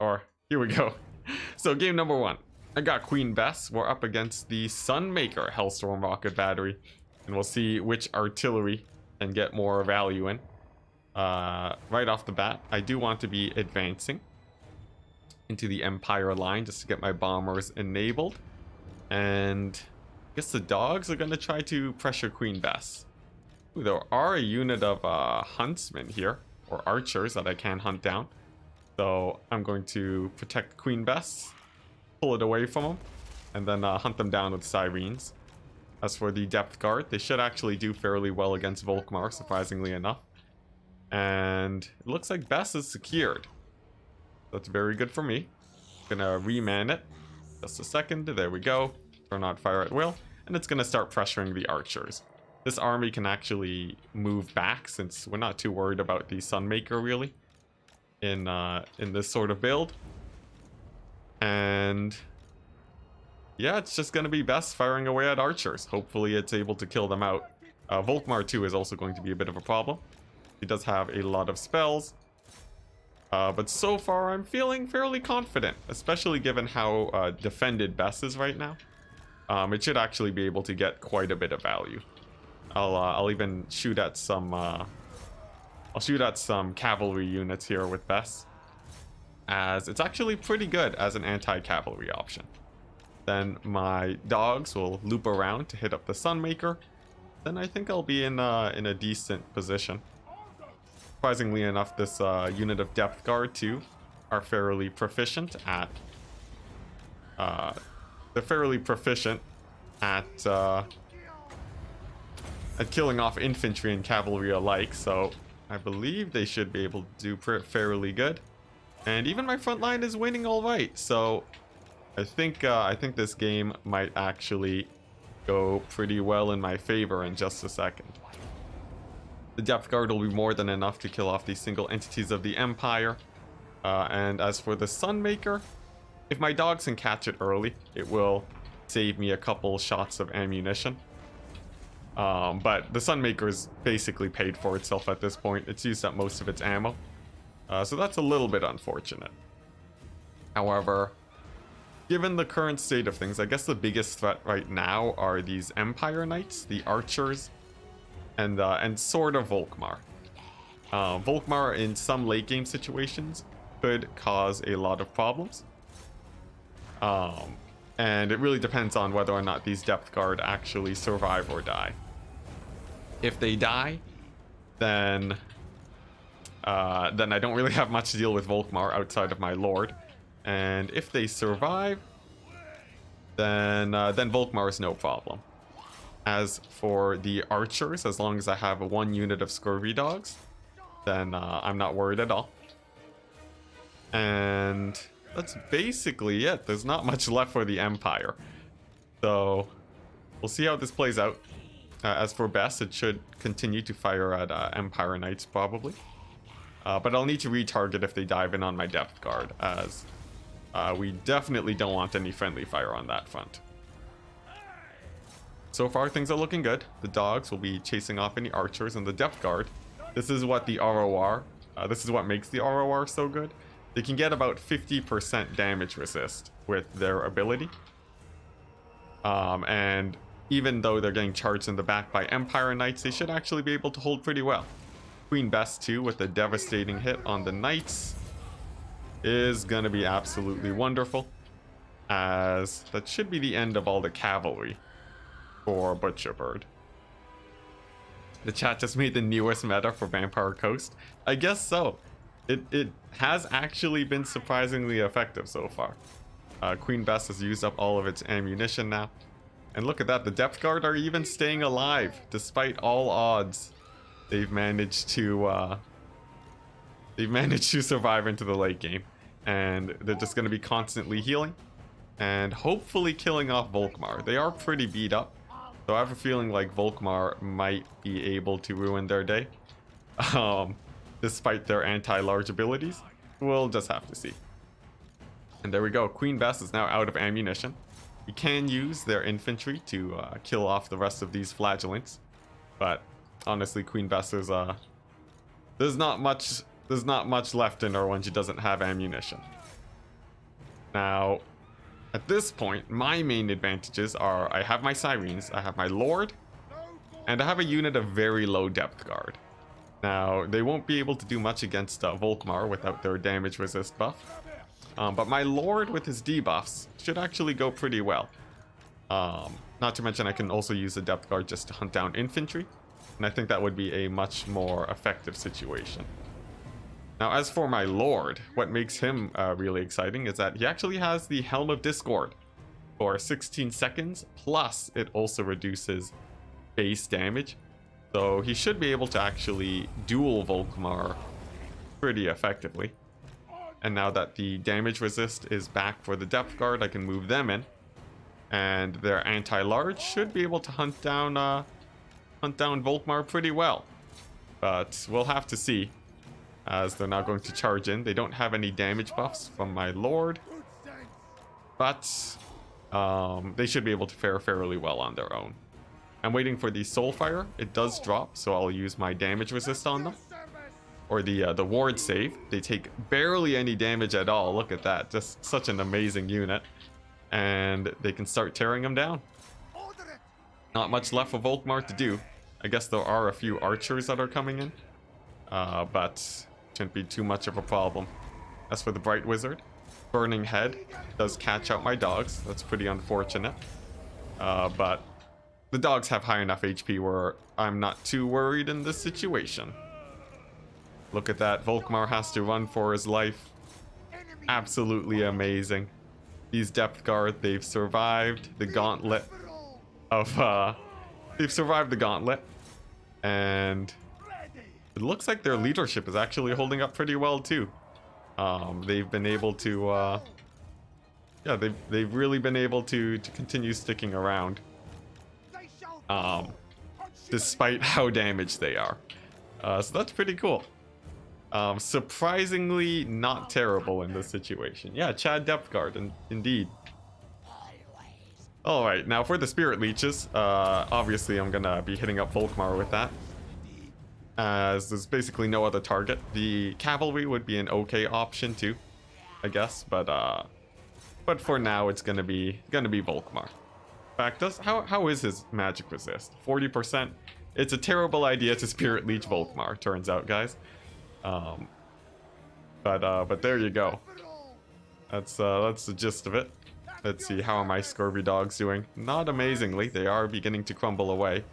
Or, here we go. So game number 1. I got Queen Bess. We're up against the Sunmaker Hellstorm Rocket Battery. And we'll see which artillery can get more value in. Right off the bat, I do want to be advancing into the Empire line just to get my bombers enabled. And I guess the dogs are going to try to pressure Queen Bess. Ooh, there are a unit of huntsmen here, or archers that I can hunt down. So I'm going to protect Queen Bess, pull it away from them, and then hunt them down with sirens. As for the depth guard, they should actually do fairly well against Volkmar, surprisingly enough. And it looks like Bess is secured. That's very good for me. Gonna reman it. Just a second. There we go. Turn on fire at will. And it's gonna start pressuring the archers. This army can actually move back since we're not too worried about the Sunmaker really in this sort of build. And yeah, it's just gonna be Bess firing away at archers. Hopefully it's able to kill them out. Volkmar 2 is also going to be a bit of a problem. He does have a lot of spells. But so far I'm feeling fairly confident, especially given how defended Bess is right now. It should actually be able to get quite a bit of value. I'll even shoot at some cavalry units here with Bess, as it's actually pretty good as an anti-cavalry option. Then my dogs will loop around to hit up the Sunmaker. Then I think I'll be in a decent position. Surprisingly enough, this unit of depth guard too are fairly proficient at killing off infantry and cavalry alike, so I believe they should be able to do fairly good. And even my front line is winning all right, so I think this game might actually go pretty well in my favor in just a second. The depth guard will be more than enough to kill off the single entities of the Empire. And as for the Sunmaker, if my dogs can catch it early, it will save me a couple shots of ammunition. But the Sunmaker's basically paid for itself at this point. It's used up most of its ammo. So that's a little bit unfortunate. However, given the current state of things, I guess the biggest threat right now are these Empire Knights, the archers, and sort of Volkmar. Volkmar in some late game situations could cause a lot of problems. And it really depends on whether or not these depth guard actually survive or die. If they die, then I don't really have much to deal with Volkmar outside of my lord. And if they survive, then Volkmar is no problem. As for the archers, as long as I have one unit of scurvy dogs, then I'm not worried at all. And that's basically it. There's not much left for the Empire. So we'll see how this plays out. As for Bess, it should continue to fire at Empire Knights probably. But I'll need to retarget if they dive in on my depth guard, as we definitely don't want any friendly fire on that front. So far, things are looking good. The dogs will be chasing off any archers, and the depth guard. This is what the ROR, this is what makes the ROR so good. They can get about 50% damage resist with their ability. And even though they're getting charged in the back by Empire Knights, they should actually be able to hold pretty well. Queen Bess too, with a devastating hit on the Knights, is gonna be absolutely wonderful, as that should be the end of all the cavalry for Butcherbird. The chat just made the newest meta for Vampire Coast. I guess so. It has actually been surprisingly effective so far. Queen Bess has used up all of its ammunition now. And look at that, the depth guard are even staying alive despite all odds. They've managed to survive into the late game, and they're just going to be constantly healing and hopefully killing off Volkmar. They are pretty beat up, so I have a feeling like Volkmar might be able to ruin their day, despite their anti-large abilities. We'll just have to see. And there we go. Queen Bess is now out of ammunition. You can use their infantry to kill off the rest of these flagellants, but honestly, Queen Bess is there's not much left in her when she doesn't have ammunition. Now, at this point, my main advantages are I have my Sirens, I have my Lord, and I have a unit of very low depth guard. Now, they won't be able to do much against Volkmar without their damage resist buff. But my Lord with his debuffs should actually go pretty well. Not to mention I can also use the depth guard just to hunt down infantry. And I think that would be a much more effective situation. Now, as for my Lord, what makes him really exciting is that he actually has the Helm of Discord for 16 seconds, plus it also reduces base damage. So he should be able to actually duel Volkmar pretty effectively. And now that the damage resist is back for the depth guard, I can move them in. And their anti-large should be able to hunt down Volkmar pretty well. But we'll have to see, as they're now going to charge in. They don't have any damage buffs from my Lord, but they should be able to fare fairly well on their own. I'm waiting for the Soulfire. It does drop, so I'll use my damage resist on them. Or the ward save. They take barely any damage at all. Look at that. Just such an amazing unit. And they can start tearing them down. Not much left for Volkmar to do. I guess there are a few archers that are coming in. But shouldn't be too much of a problem. As for the Bright Wizard, Burning Head does catch out my dogs. That's pretty unfortunate. But the dogs have high enough HP where I'm not too worried in this situation. Look at that. Volkmar has to run for his life. Absolutely amazing. These depth guard, they've survived the gauntlet of they've survived the gauntlet, and it looks like their leadership is actually holding up pretty well too. They've been able to yeah, they've really been able to continue sticking around despite how damaged they are. So that's pretty cool. Surprisingly not terrible in this situation. Yeah, Chad depth guard, indeed. Alright, now for the Spirit Leeches, obviously I'm gonna be hitting up Volkmar with that, as there's basically no other target. The Cavalry would be an okay option too, I guess, but for now it's gonna be Volkmar. In fact, how is his magic resist? 40%? It's a terrible idea to Spirit Leech Volkmar, turns out, guys. But there you go. That's the gist of it. Let's see, how are my Scurvy dogs doing? Not amazingly. They are beginning to crumble away.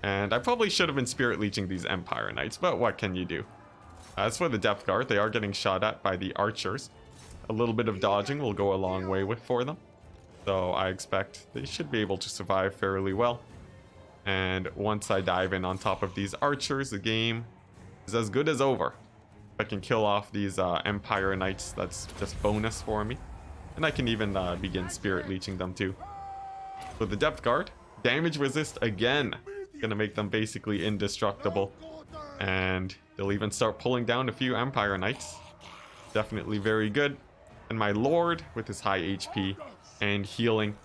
And I probably should have been Spirit Leeching these Empire Knights, but what can you do? As for the Depth Guard, they are getting shot at by the archers. A little bit of dodging will go a long way for them. So I expect they should be able to survive fairly well. And once I dive in on top of these archers, the game is as good as over. If I can kill off these Empire Knights, that's just bonus for me. And I can even begin Spirit Leeching them too. With the Depth Guard, damage resist again. Gonna make them basically indestructible. And they'll even start pulling down a few Empire Knights. Definitely very good. And my Lord, with his high HP and healing,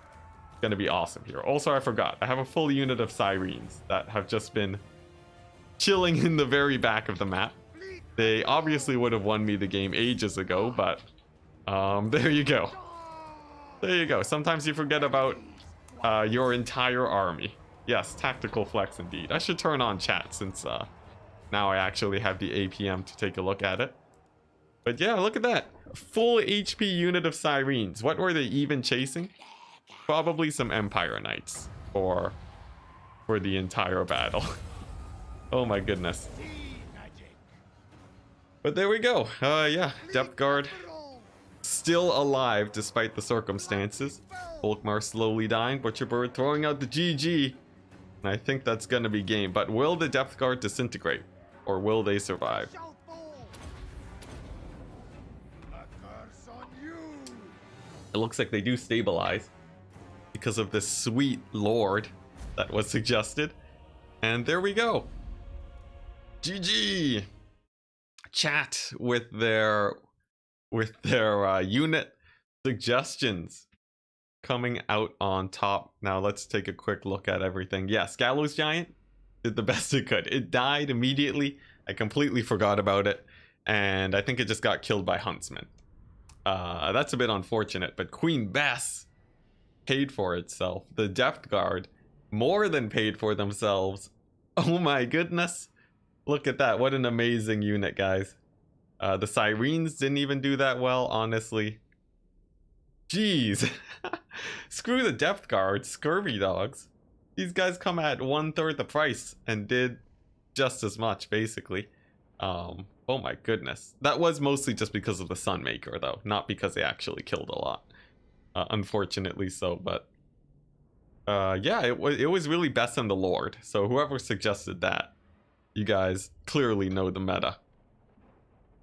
gonna be awesome here. Also, I forgot, I have a full unit of Sirens that have just been chilling in the very back of the map. They obviously would have won me the game ages ago, but there you go. There you go. Sometimes you forget about your entire army. Yes, tactical flex indeed. I should turn on chat since now I actually have the APM to take a look at it. But yeah, look at that. Full HP unit of Sirens. What were they even chasing? Probably some Empire Knights for the entire battle. Oh my goodness. But there we go. Yeah, Depth Guard still alive despite the circumstances. Volkmar slowly dying, Butcherbird throwing out the GG. And I think that's gonna be game. But will the Depth Guard disintegrate? Or will they survive? It looks like they do stabilize because of this sweet Lord that was suggested. And there we go. GG. Chat with their unit suggestions coming out on top. Now let's take a quick look at everything. Yes, Gallows Giant did the best it could. It died immediately. I completely forgot about it, and I think it just got killed by Huntsman. That's a bit unfortunate, but Queen Bess paid for itself. The Depth Guard more than paid for themselves. Oh my goodness. Look at that. What an amazing unit, guys. The Sirens didn't even do that well, honestly. Jeez. Screw the Depth Guard, Scurvy Dogs. These guys come at 1/3 the price and did just as much, basically. Oh my goodness. That was mostly just because of the Sunmaker, though. Not because they actually killed a lot. Unfortunately so, but... yeah, it was really Bess and the Lord. So whoever suggested that, you guys clearly know the meta.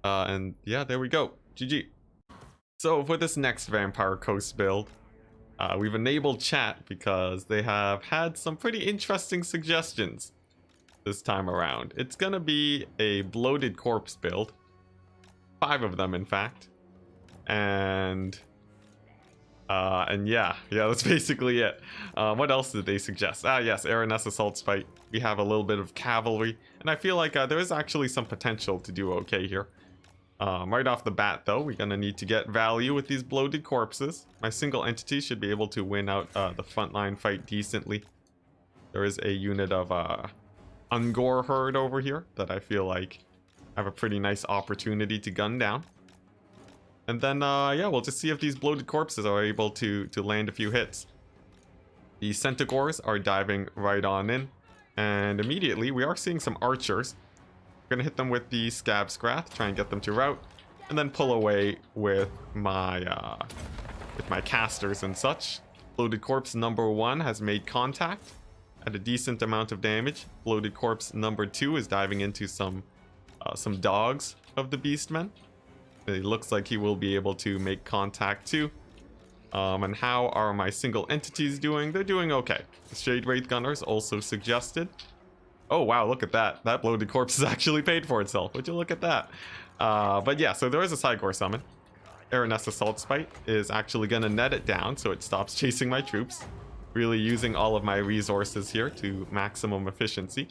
And yeah, there we go. GG. So for this next Vampire Coast build, we've enabled chat because they have had some pretty interesting suggestions this time around. It's gonna be a bloated corpse build. 5 of them, in fact. And yeah, that's basically it. What else did they suggest? Yes, Araness Assault Spite. We have a little bit of cavalry, and I feel like there is actually some potential to do okay here. Right off the bat, though, we're gonna need to get value with these bloated corpses. My single entity should be able to win out the frontline fight decently. There is a unit of Ungor Herd over here that I feel like have a pretty nice opportunity to gun down. And then, yeah, we'll just see if these bloated corpses are able to land a few hits. The Centaurs are diving right on in. And immediately, we are seeing some archers. We're gonna hit them with the Scab Scrath, try and get them to rout. And then pull away with my casters and such. Bloated Corpse number 1 has made contact at a decent amount of damage. Bloated Corpse number 2 is diving into some dogs of the Beastmen. It looks like he will be able to make contact too. And how are my single entities doing? They're doing okay. The Shade Wraith Gunners also suggested. Oh wow, look at that. That bloated corpse is actually paid for itself. Would you look at that? But yeah, so there is a Sigor summon. Araness Assault Spite is actually going to net it down so it stops chasing my troops. Really using all of my resources here to maximum efficiency.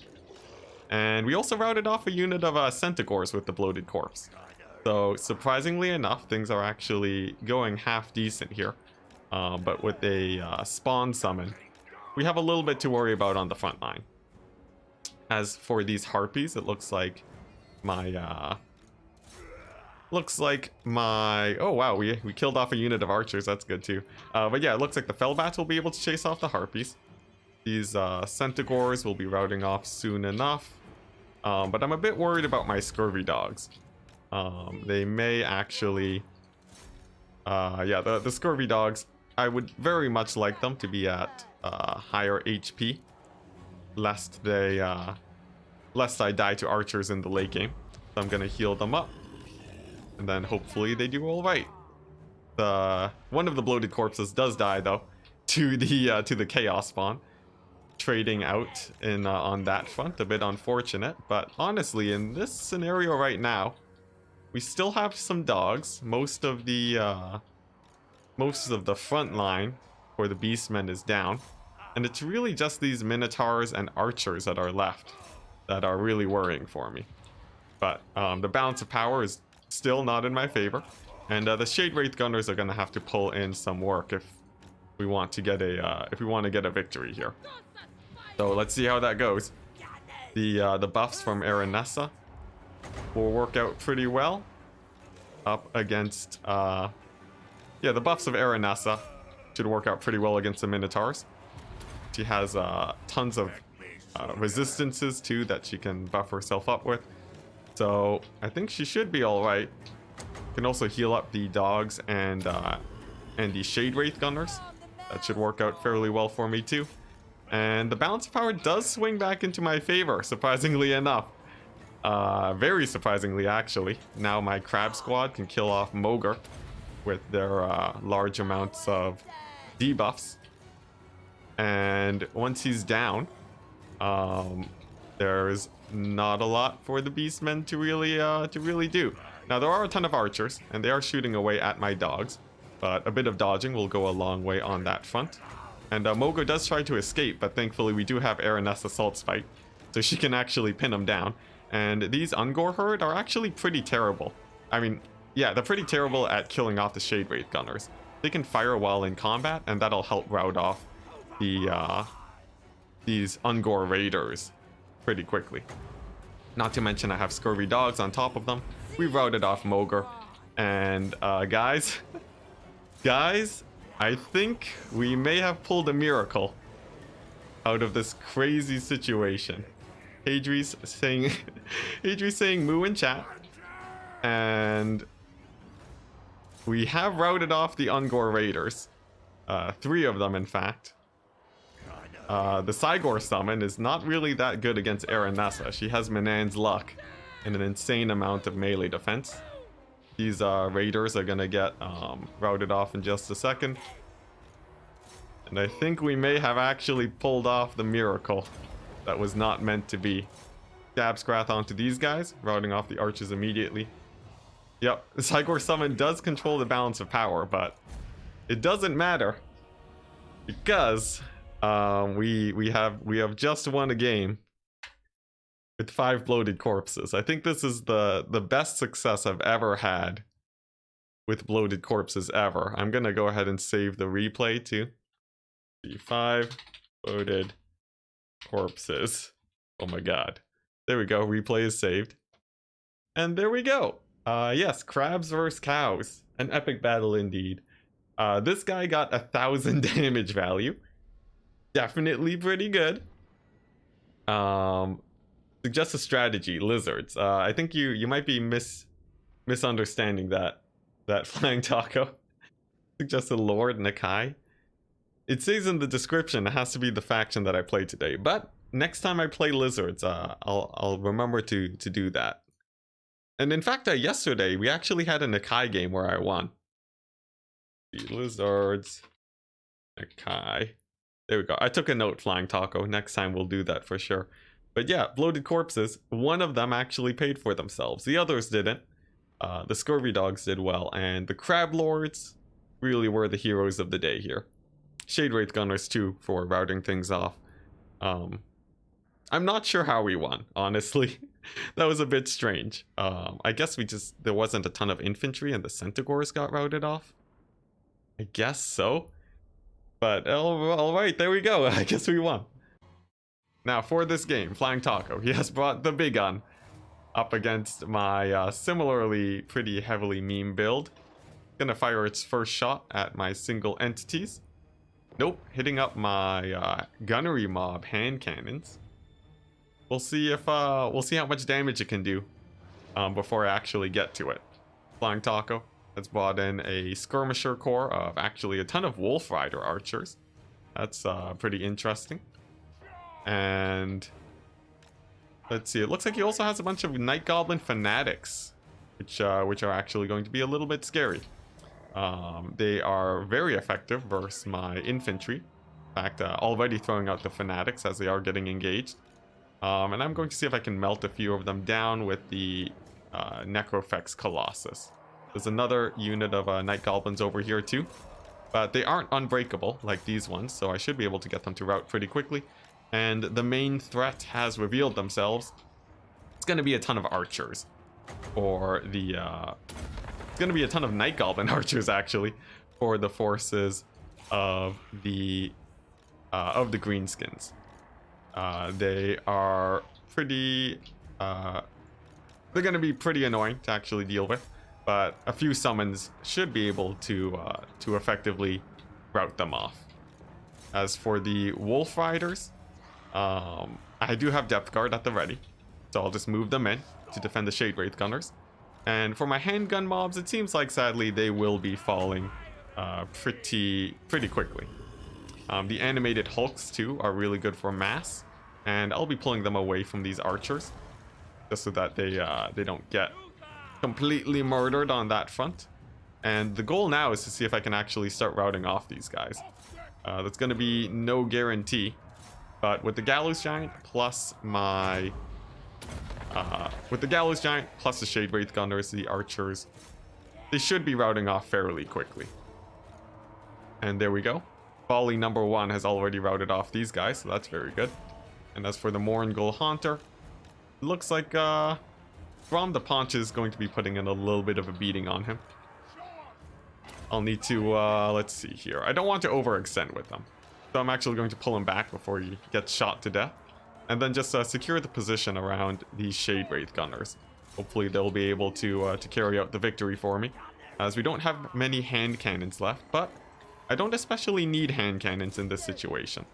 And we also routed off a unit of Centaurs with the bloated corpse. So surprisingly enough, things are actually going half decent here. But with a spawn summon, we have a little bit to worry about on the front line. As for these harpies, it looks like my oh wow, we killed off a unit of archers. That's good too. But yeah, it looks like the Fellbats will be able to chase off the harpies. These Centaurs will be routing off soon enough. But I'm a bit worried about my Scurvy Dogs. They may actually yeah, the Scurvy Dogs, I would very much like them to be at higher HP, lest I die to archers in the late game. So I'm gonna heal them up, and then hopefully they do all right. One of the bloated corpses does die though to the chaos spawn, trading out in on that front. A bit unfortunate, but honestly, in this scenario right now, we still have some dogs. Most of the front line for the Beastmen is down, and it's really just these Minotaurs and Archers that are left that are really worrying for me. But the balance of power is still not in my favor, and the Shade Wraith Gunners are going to have to pull in some work if we want to get a victory here. So let's see how that goes. The buffs from Aranessa will work out pretty well up against yeah, the buffs of Aranessa should work out pretty well against the Minotaurs. She has tons of resistances too that she can buff herself up with, so I think she should be all right. Can also heal up the dogs and the Shade Wraith Gunners. That should work out fairly well for me too. And the balance of power does swing back into my favor, surprisingly enough. Very surprisingly, actually. Now my Crab Squad can kill off Mogre with their large amounts of debuffs. And once he's down, there's not a lot for the Beastmen to really do. Now there are a ton of archers, and they are shooting away at my dogs, but a bit of dodging will go a long way on that front. And Mogre does try to escape, but thankfully we do have Araness Assault Spite, so she can actually pin him down. And these Ungor Herd are actually pretty terrible. I mean, Yeah, they're pretty terrible at killing off the Shade Wraith Gunners. They can fire while in combat, and that'll help rout off the these Ungor Raiders pretty quickly. Not to mention I have Scurvy Dogs on top of them. We routed off Mogre. And guys, guys, I think we may have pulled a miracle out of this crazy situation. Hadri's saying, Hadri's saying moo in chat. And we have routed off the Ungor Raiders. 3 of them, in fact. The Cygor summon is not really that good against Aranessa. She has Manan's luck and an insane amount of melee defense. These raiders are gonna get routed off in just a second. And I think we may have actually pulled off the miracle that was not meant to be. Stab Scrath onto these guys, routing off the archers immediately. Yep, the Cygor summon does control the balance of power, but it doesn't matter because we have just won a game with 5 bloated corpses. I think this is the best success I've ever had with bloated corpses ever. I'm gonna go ahead and save the replay too. 5 bloated corpses. Oh my god. There we go. Replay is saved. And there we go. Yes, crabs versus cows. An epic battle indeed. This guy got 1,000 damage value. Definitely pretty good. Suggest a strategy, lizards. I think you might be misunderstanding that flying taco. Suggest a Lord Nakai. It says in the description it has to be the faction that I play today, but next time I play lizards, I'll remember to do that. And in fact, yesterday we actually had a Nakai game where I won. The lizards, Nakai. There we go. I took a note, Flying Taco. Next time we'll do that for sure. But yeah, bloated corpses. One of them actually paid for themselves. The others didn't. The Scurvy Dogs did well, and the Crab Lords really were the heroes of the day here. Shade Wraith Gunners too for routing things off. I'm not sure how we won, honestly. That was a bit strange. I guess there wasn't a ton of infantry and the Centaurs got routed off. I guess so. But alright, there we go. I guess we won. Now for this game, Flying Taco, he has brought the big gun up against my similarly pretty heavily meme build. Gonna fire its first shot at my single entities. Nope, hitting up my gunnery mob hand cannons. We'll see if we'll see how much damage it can do before I actually get to it. Flying Taco has brought in a skirmisher corps of actually a ton of Wolf Rider archers. That's pretty interesting. And let's see, it looks like he also has a bunch of Night Goblin fanatics, which are actually going to be a little bit scary. They are very effective versus my infantry. In fact, already throwing out the fanatics as they are getting engaged. And I'm going to see if I can melt a few of them down with the Necrofex Colossus. There's another unit of Night Goblins over here too, but they aren't unbreakable like these ones, so I should be able to get them to rout pretty quickly. And the main threat has revealed themselves. It's going to be a ton of archers, or the it's going to be a ton of Night Goblin archers actually, for the forces of the Greenskins. They are pretty they're going to be pretty annoying to actually deal with, but a few summons should be able to effectively rout them off. As for the Wolf Riders, I do have Depth Guard at the ready, so I'll just move them in to defend the Shade Wraith Gunners. And for my handgun mobs, it seems like sadly they will be falling pretty quickly. The animated Hulks too are really good for mass, and I'll be pulling them away from these archers just so that they don't get completely murdered on that front. And the goal now is to see if I can actually start routing off these guys. That's going to be no guarantee, but with the Gallows Giant plus my with the Gallows Giant plus the Shade Wraith Gunners, the archers, they should be routing off fairly quickly. And there we go. Volley number 1 has already routed off these guys, so that's very good. And as for the Morngul Haunter, it looks like Grom the Paunch is going to be putting in a little bit of a beating on him. I'll need to, let's see here. I don't want to overextend with them. So I'm actually going to pull him back before he gets shot to death. And then just secure the position around these Shade Wraith Gunners. Hopefully they'll be able to carry out the victory for me. As we don't have many hand cannons left, but I don't especially need hand cannons in this situation.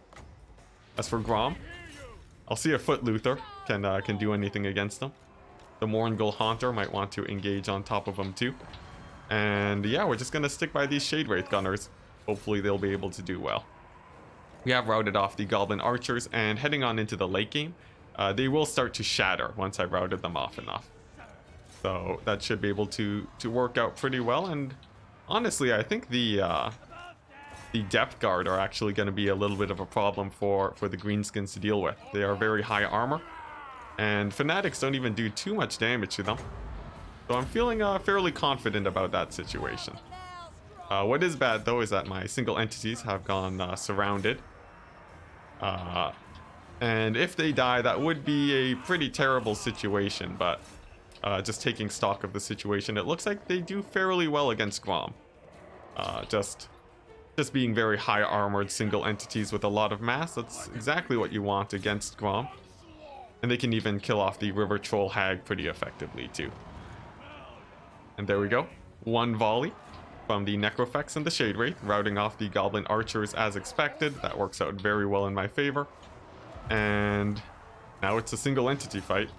As for Grom, I'll see if Foot Luther can do anything against them. The Morngul Haunter might want to engage on top of him too. And yeah, we're just going to stick by these Shade Wraith Gunners. Hopefully they'll be able to do well. We have routed off the Goblin Archers, and heading on into the late game, they will start to shatter once I've routed them off enough. So that should be able to work out pretty well. And honestly, I think the Depth Guard are actually going to be a little bit of a problem for the Greenskins to deal with. They are very high armor, and Fanatics don't even do too much damage to them. So I'm feeling fairly confident about that situation. What is bad though is that my single entities have gone surrounded. And if they die, that would be a pretty terrible situation, but just taking stock of the situation, it looks like they do fairly well against Grom. Just being very high armored single entities with a lot of mass, that's exactly what you want against Grom. And they can even kill off the River Troll Hag pretty effectively too. And there we go. One volley from the Necrofex and the Shade Wraith, routing off the Goblin Archers as expected. That works out very well in my favor. And now it's a single entity fight.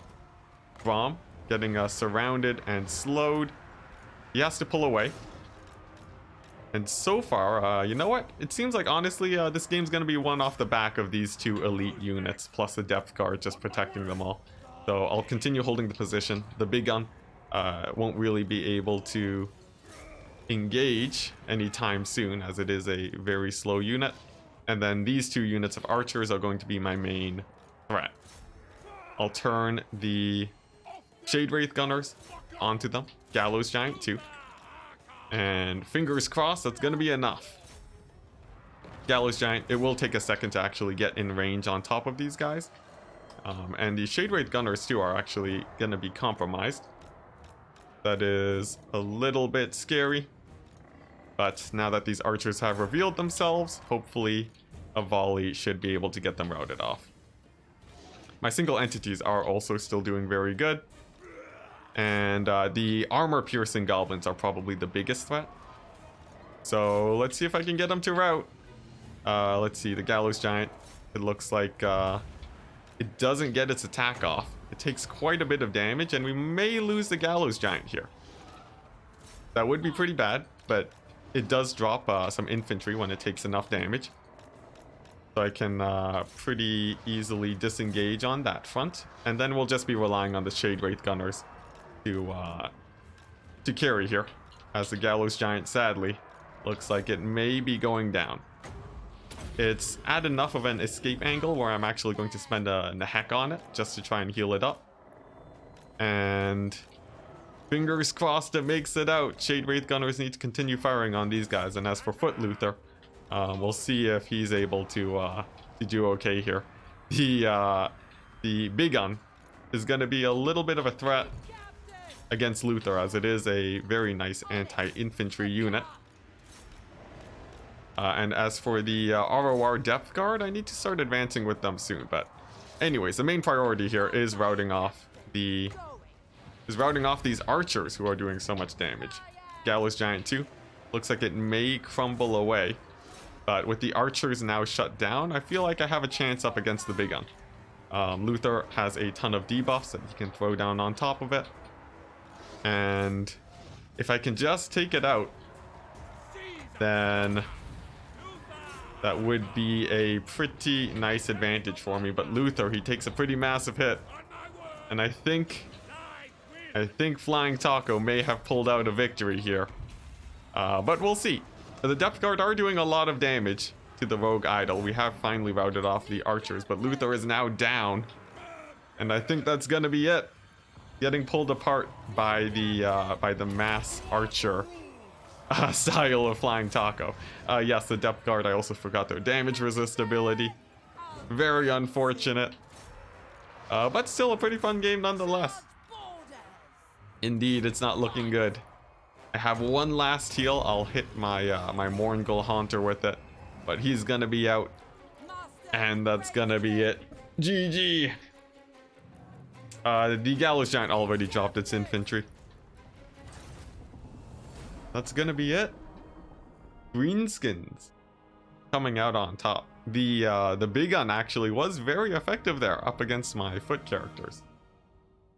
Grom getting surrounded and slowed. He has to pull away. And so far, you know what? It seems like, honestly, this game's going to be won off the back of these two elite units, plus the Depth Guard just protecting them all. So I'll continue holding the position. The big gun won't really be able to engage anytime soon, as it is a very slow unit. And then these two units of archers are going to be my main threat. I'll turn the Shade Wraith Gunners onto them. Gallows Giant too. And fingers crossed, that's going to be enough. Gallows Giant, it will take a second to actually get in range on top of these guys. And the Shade Wraith Gunners too are actually going to be compromised. That is a little bit scary. But now that these archers have revealed themselves, hopefully a volley should be able to get them routed off. My single entities are also still doing very good. And the armor-piercing goblins are probably the biggest threat. So let's see if I can get them to rout. Let's see, the Gallows Giant. It looks like it doesn't get its attack off. It takes quite a bit of damage, and we may lose the Gallows Giant here. That would be pretty bad, but it does drop some infantry when it takes enough damage. So I can pretty easily disengage on that front. And then we'll just be relying on the Shade Wraith Gunners to carry here, as the Gallows Giant sadly looks like it may be going down. It's at enough of an escape angle where I'm actually going to spend a heck on it just to try and heal it up. And fingers crossed it makes it out. Shade Wraith Gunners need to continue firing on these guys. And as for Foot Luther, we'll see if he's able to do okay here. The big gun is going to be a little bit of a threat against Luther, as it is a very nice anti-infantry unit. And as for the ROR Depth Guard, I need to start advancing with them soon. But anyways, the main priority here is routing off these archers who are doing so much damage. Gallows Giant too. Looks like it may crumble away. But with the archers now shut down, I feel like I have a chance up against the big gun. Luther has a ton of debuffs that he can throw down on top of it. And if I can just take it out, then that would be a pretty nice advantage for me. But Luther, he takes a pretty massive hit. And I think Flying Taco may have pulled out a victory here. But we'll see. The Depth Guard are doing a lot of damage to the Rogue Idol. We have finally routed off the archers, but Luther is now down. And I think that's gonna be it. Getting pulled apart by the mass archer style of Flying Taco. Yes, the Depth Guard, I also forgot their damage resist ability. Very unfortunate. But still a pretty fun game nonetheless. Indeed, it's not looking good. I have one last heal. I'll hit my my Morngul Haunter with it, but he's gonna be out, and that's gonna be it. GG. The Gallows Giant already dropped its infantry. That's gonna be it. Greenskins coming out on top. The big gun actually was very effective there up against my foot characters.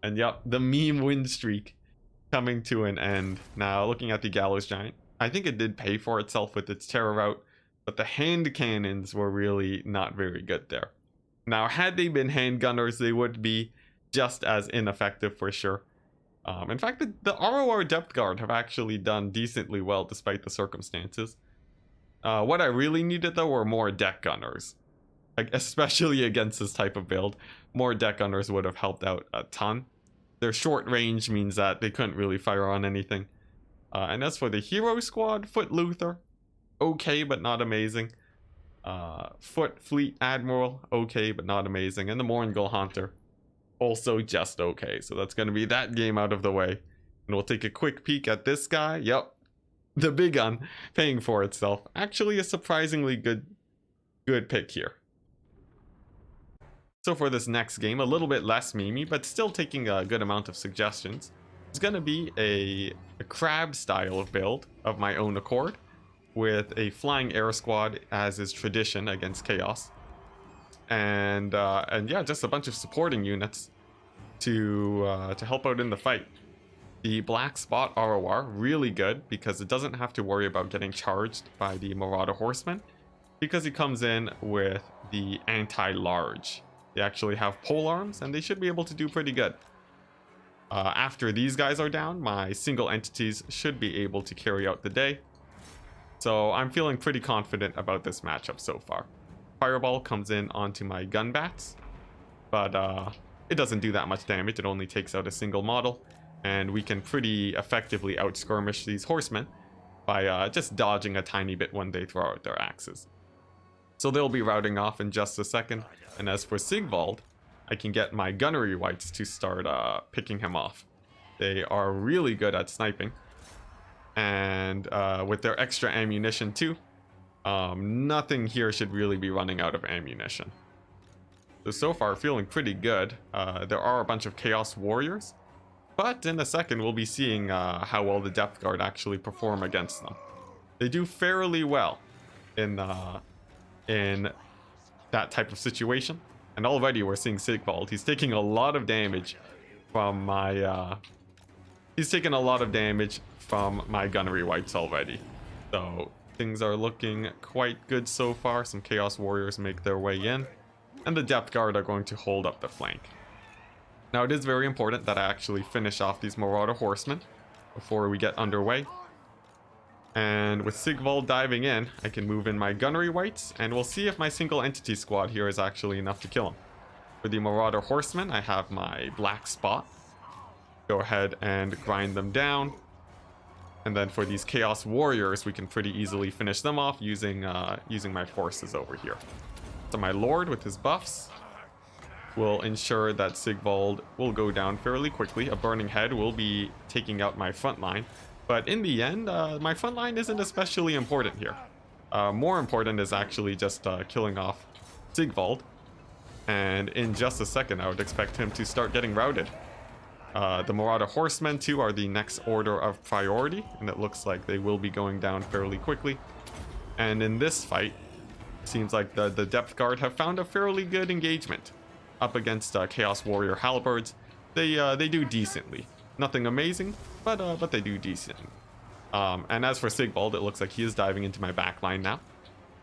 And yep, the meme win streak coming to an end. Now looking at the Gallows Giant, I think it did pay for itself with its terror route, but the hand cannons were really not very good there. Now had they been handgunners, they would be just as ineffective for sure. In fact, the ROR Depth Guard have actually done decently well despite the circumstances. What I really needed though were more deck gunners, like, especially against this type of build. More deck gunners would have helped out a ton. Their short range means that they couldn't really fire on anything. And as for the hero squad, Foot Luther, okay but not amazing. Foot Fleet Admiral, okay but not amazing. And the Morngul Haunter, also just okay. So that's going to be that game out of the way. And we'll take a quick peek at this guy. Yep, the big gun paying for itself. Actually a surprisingly good pick here. So for this next game, a little bit less memey, but still taking a good amount of suggestions. It's going to be a crab style of build of my own accord, with a flying air squad as is tradition against chaos. And yeah, just a bunch of supporting units to help out in the fight. The Black Spot ROR, really good because it doesn't have to worry about getting charged by the Marauder Horseman, because he comes in with the anti-large. They actually have pole arms and they should be able to do pretty good. After these guys are down, my single entities should be able to carry out the day. So I'm feeling pretty confident about this matchup so far. Fireball comes in onto my gun bats, but it doesn't do that much damage. It only takes out a single model, and we can pretty effectively outskirmish these horsemen by just dodging a tiny bit when they throw out their axes. So they'll be routing off in just a second. And as for Sigvald, I can get my gunnery wights to start picking him off. They are really good at sniping, and with their extra ammunition too, nothing here should really be running out of ammunition. So far feeling pretty good. There are a bunch of Chaos Warriors, but in a second we'll be seeing how well the Depth Guard actually perform against them. They do fairly well in that type of situation, and already we're seeing Sigvald. He's taking a lot of damage from my gunnery wights already. So things are looking quite good so far. Some Chaos Warriors make their way in, and the Depth Guard are going to hold up the flank. Now it is very important that I actually finish off these Marauder Horsemen before we get underway. And with Sigvald diving in, I can move in my gunnery wights, and we'll see if my single entity squad here is actually enough to kill him. For the Marauder Horsemen, I have my Black Spot. Go ahead and grind them down. And then for these Chaos Warriors, we can pretty easily finish them off using my forces over here. So my Lord with his buffs will ensure that Sigvald will go down fairly quickly. A Burning Head will be taking out my front line. But in the end, my front line isn't especially important here. More important is actually just killing off Sigvald. And in just a second, I would expect him to start getting routed. The Marauder Horsemen, too, are the next order of priority, and it looks like they will be going down fairly quickly. And in this fight, it seems like the Depth Guard have found a fairly good engagement up against Chaos Warrior Halberds. They do decently. Nothing amazing, but they do decent. And as for Sigvald, it looks like he is diving into my backline now,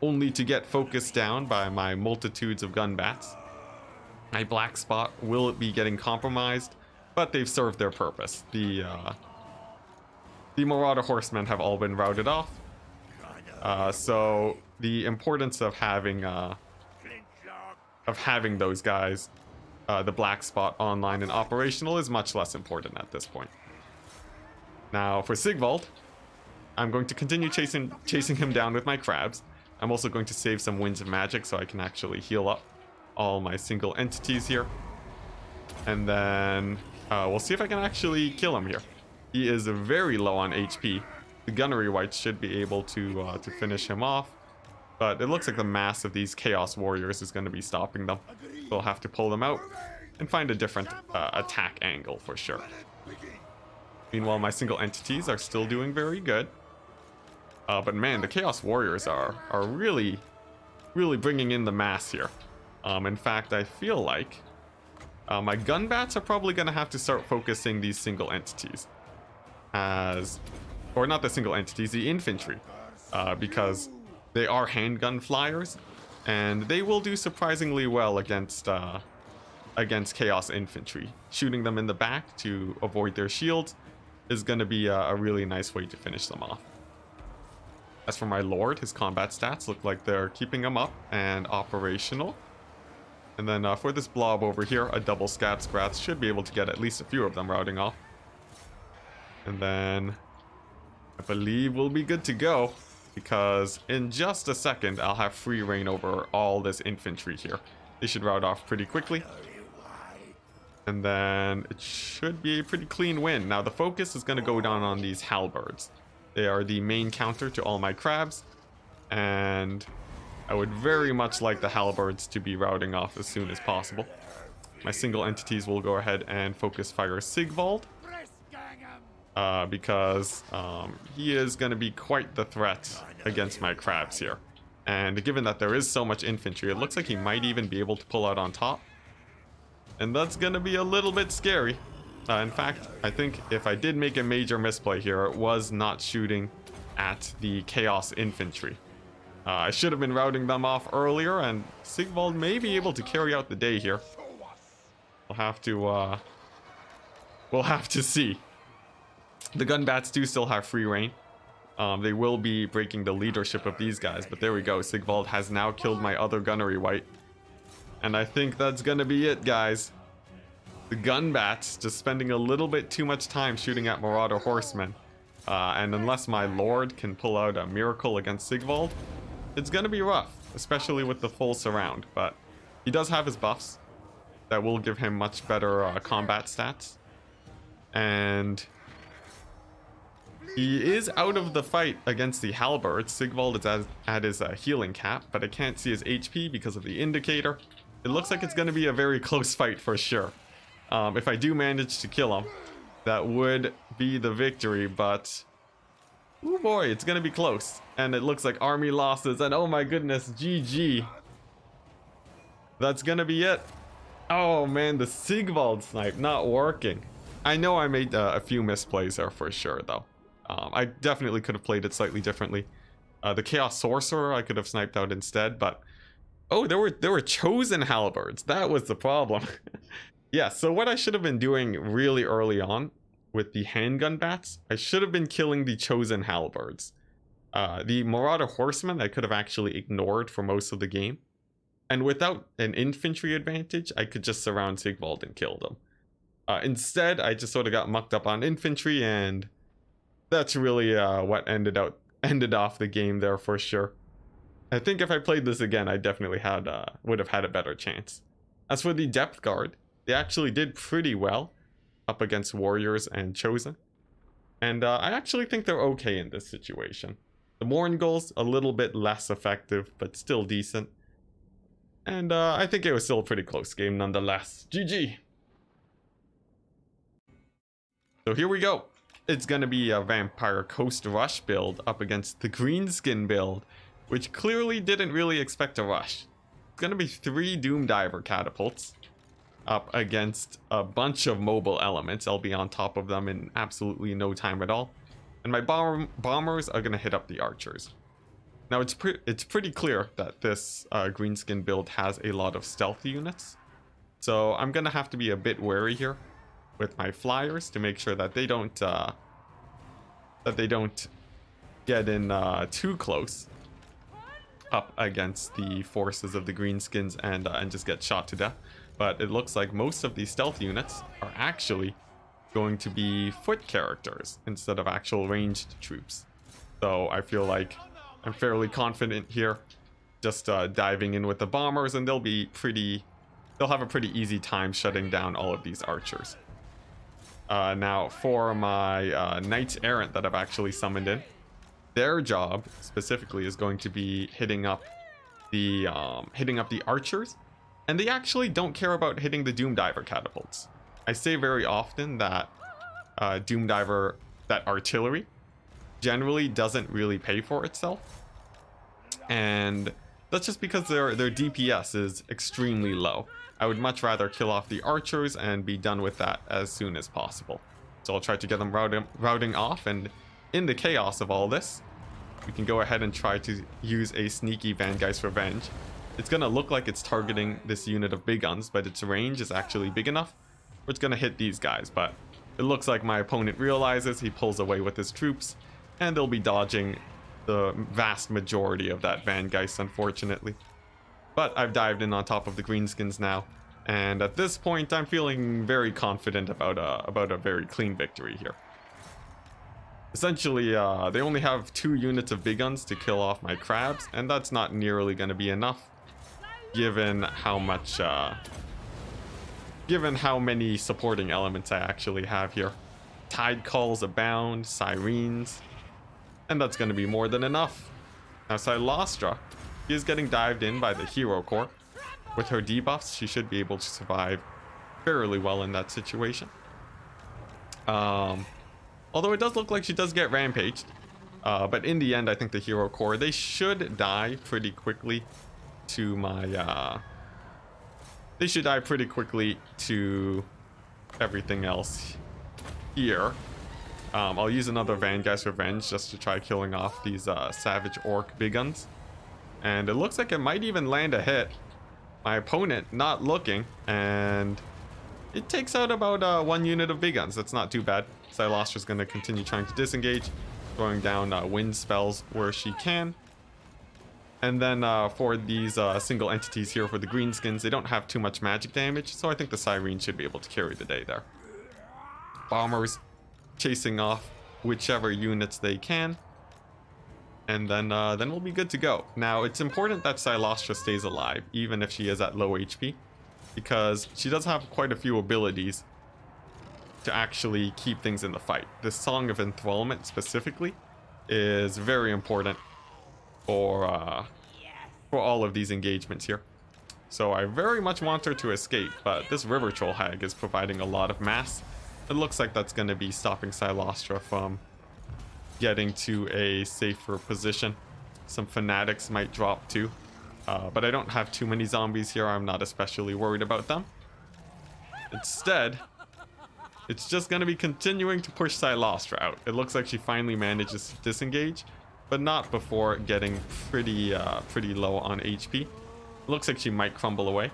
only to get focused down by my multitudes of gun bats. My Black Spot will be getting compromised, but they've served their purpose. The Marauder Horsemen have all been routed off. So the importance of having those guys, the Black Spot, online and operational is much less important at this point. Now for Sigvald, I'm going to continue chasing him down with my crabs. I'm also going to save some Winds of Magic so I can actually heal up all my single entities here. And then We'll see if I can actually kill him here. He is very low on HP. The gunnery wights should be able to finish him off. But it looks like the mass of these Chaos Warriors is going to be stopping them. We'll have to pull them out and find a different attack angle for sure. Meanwhile, my single entities are still doing very good. But man, the Chaos Warriors are really bringing in the mass here. In fact, I feel like my gun bats are probably going to have to start focusing these single entities. Or not the single entities, the infantry. Because they are handgun flyers, and they will do surprisingly well against Chaos Infantry. Shooting them in the back to avoid their shields is going to be a really nice way to finish them off. As for my Lord, his combat stats look like they're keeping him up and operational. And then for this blob over here, a double Scat Scrath should be able to get at least a few of them routing off. And then I believe we'll be good to go, because in just a second I'll have free reign over all this infantry here. They should rout off pretty quickly. And then it should be a pretty clean win. Now the focus is going to go down on these halberds. They are the main counter to all my crabs, and I would very much like the halberds to be routing off as soon as possible. My single entities will go ahead and focus fire Sigvald, because he is going to be quite the threat against my crabs here. And given that there is so much infantry, it looks like he might even be able to pull out on top. And that's going to be a little bit scary. In fact, I think if I did make a major misplay here, it was not shooting at the Chaos Infantry. I should have been routing them off earlier, and Sigvald may be able to carry out the day here. We'll have to see. The gun bats do still have free reign. They will be breaking the leadership of these guys, but there we go. Sigvald has now killed my other gunnery wight. And I think that's gonna be it, guys. The gun bats just spending a little bit too much time shooting at Marauder Horsemen. And unless my Lord can pull out a miracle against Sigvald, it's gonna be rough, especially with the full surround. But he does have his buffs that will give him much better combat stats. And he is out of the fight against the halberds. Sigvald is at his healing cap, but I can't see his HP because of the indicator. It looks like it's going to be a very close fight for sure. If I do manage to kill him, that would be the victory, but oh boy, it's going to be close. And it looks like army losses, and oh my goodness, GG. That's going to be it. Oh man, the Sigvald snipe not working. I know I made a few misplays there for sure though. I definitely could have played it slightly differently. The Chaos Sorcerer I could have sniped out instead, but oh, there were chosen halberds. That was the problem. Yeah, so what I should have been doing really early on with the handgun bats, I should have been killing the chosen halberds. The Marauder Horsemen I could have actually ignored for most of the game. And without an infantry advantage, I could just surround Sigvald and kill them. Instead, I just sort of got mucked up on infantry, and that's really what ended off the game there for sure. I think if I played this again, I definitely would have had a better chance. As for the Depth Guard, they actually did pretty well up against Warriors and Chosen. And I actually think they're okay in this situation. The Mourngul's a little bit less effective, but still decent. And I think it was still a pretty close game nonetheless. GG! So here we go. It's going to be a Vampire Coast Rush build up against the Greenskin build, which clearly didn't really expect a rush. It's going to be 3 Doom Diver catapults up against a bunch of mobile elements. I'll be on top of them in absolutely no time at all. And my bombers are going to hit up the archers. Now it's pretty clear that this Greenskin build has a lot of stealth units. So I'm going to have to be a bit wary here with my flyers to make sure that they don't get in too close up against the forces of the Greenskins and just get shot to death. But it looks like most of these stealth units are actually going to be foot characters instead of actual ranged troops. So I feel like I'm fairly confident here, just diving in with the bombers, and they'll have a pretty easy time shutting down all of these archers. Now, for my Knights Errant that I've actually summoned in, their job specifically is going to be hitting up the archers, and they actually don't care about hitting the Doom Diver catapults. I say very often that Doom Diver, that artillery, generally doesn't really pay for itself, and that's just because their DPS is extremely low. I would much rather kill off the archers and be done with that as soon as possible. So I'll try to get them routing off, and in the chaos of all this, we can go ahead and try to use a sneaky Vangeist Revenge. It's gonna look like it's targeting this unit of big guns, but its range is actually big enough where it's gonna hit these guys. But it looks like my opponent realizes, he pulls away with his troops, and they'll be dodging the vast majority of that Vangeist, unfortunately. But I've dived in on top of the greenskins now, and at this point I'm feeling very confident about a very clean victory here. Essentially, they only have 2 units of big guns to kill off my crabs, and that's not nearly going to be enough, given how much, given how many supporting elements I actually have here. Tide calls abound, sirens, and that's going to be more than enough. Now, Silastra is getting dived in by the Hero Corps. With her debuffs, she should be able to survive fairly well in that situation. Although it does look like she does get rampaged. But in the end, I think the Hero Corps, they should die pretty quickly to my... they should die pretty quickly to everything else here. I'll use another Vangeist Revenge just to try killing off these Savage Orc big guns. And it looks like it might even land a hit. My opponent not looking, and it takes out about 1 unit of big guns. That's not too bad. Silastra's going to continue trying to disengage, throwing down wind spells where she can. And then for these single entities here for the greenskins, they don't have too much magic damage, so I think the Sirene should be able to carry the day there. Bombers chasing off whichever units they can, and then we'll be good to go. Now, it's important that Silastra stays alive, even if she is at low HP, because she does have quite a few abilities to actually keep things in the fight. This Song of Enthrallment specifically is very important for all of these engagements here. So I very much want her to escape, but this River Troll Hag is providing a lot of mass. It looks like that's going to be stopping Silastra from getting to a safer position. Some fanatics might drop too, but I don't have too many zombies here. I'm not especially worried about them. Instead, it's just going to be continuing to push Silastra out. It looks like she finally manages to disengage, but not before getting pretty low on HP. It looks like she might crumble away,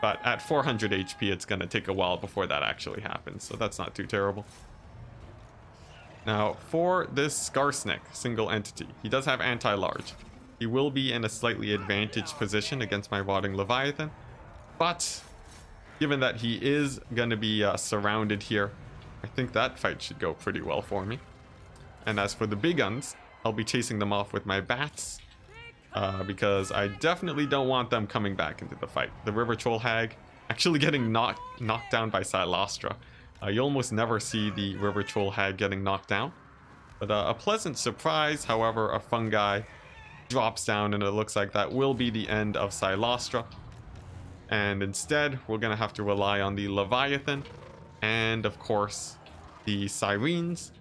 but at 400 HP, it's going to take a while before that actually happens, so that's not too terrible. Now, for this Skarsnik single entity, he does have anti-large. He will be in a slightly advantaged position against my Rotting Leviathan, but given that he is going to be surrounded here, I think that fight should go pretty well for me. And as for the big guns, I'll be chasing them off with my bats, because I definitely don't want them coming back into the fight. The River Troll Hag actually getting knocked down by Silastra. You almost never see the River Troll Hag getting knocked down. But a pleasant surprise, however, a fungi drops down, and it looks like that will be the end of Silastra. And instead, we're going to have to rely on the Leviathan, and of course, the Sirens,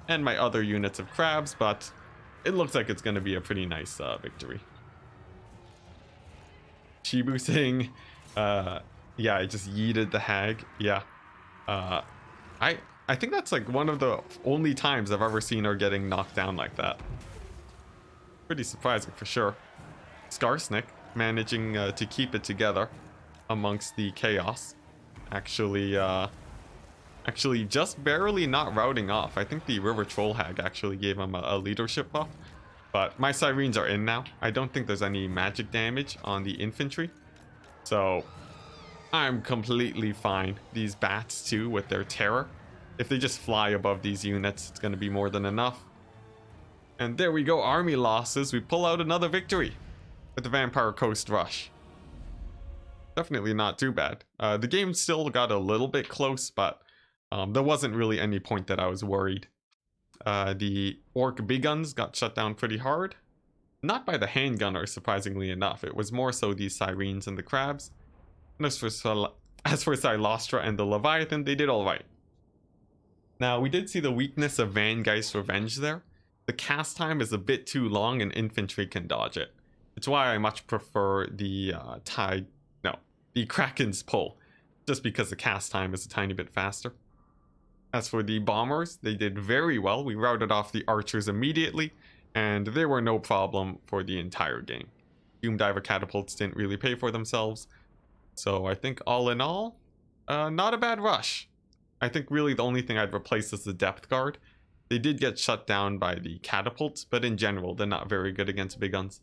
and my other units of crabs, but it looks like it's going to be a pretty nice victory. Shibu saying, yeah, I just yeeted the hag. Yeah. I think that's like one of the only times I've ever seen her getting knocked down like that. Pretty surprising for sure. Skarsnik managing to keep it together amongst the chaos. Actually just barely not routing off. I think the River Troll Hag actually gave him a leadership buff. But my Sirens are in now. I don't think there's any magic damage on the infantry. So I'm completely fine. These bats too, with their terror. If they just fly above these units, it's going to be more than enough. And there we go, army losses. We pull out another victory with the Vampire Coast Rush. Definitely not too bad. The game still got a little bit close, but There wasn't really any point that I was worried. The orc big guns got shut down pretty hard. Not by the handgunner, surprisingly enough. It was more so the sirens and the crabs. And as for Silostra and the Leviathan, they did alright. Now, we did see the weakness of Van Geist's Revenge there. The cast time is a bit too long and infantry can dodge it. It's why I much prefer the Kraken's Pull, just because the cast time is a tiny bit faster. As for the bombers, they did very well. We routed off the archers immediately, and they were no problem for the entire game. Doom Diver catapults didn't really pay for themselves, so I think all in all, not a bad rush. I think really the only thing I'd replace is the depth guard. They did get shut down by the catapults, but in general, they're not very good against big guns.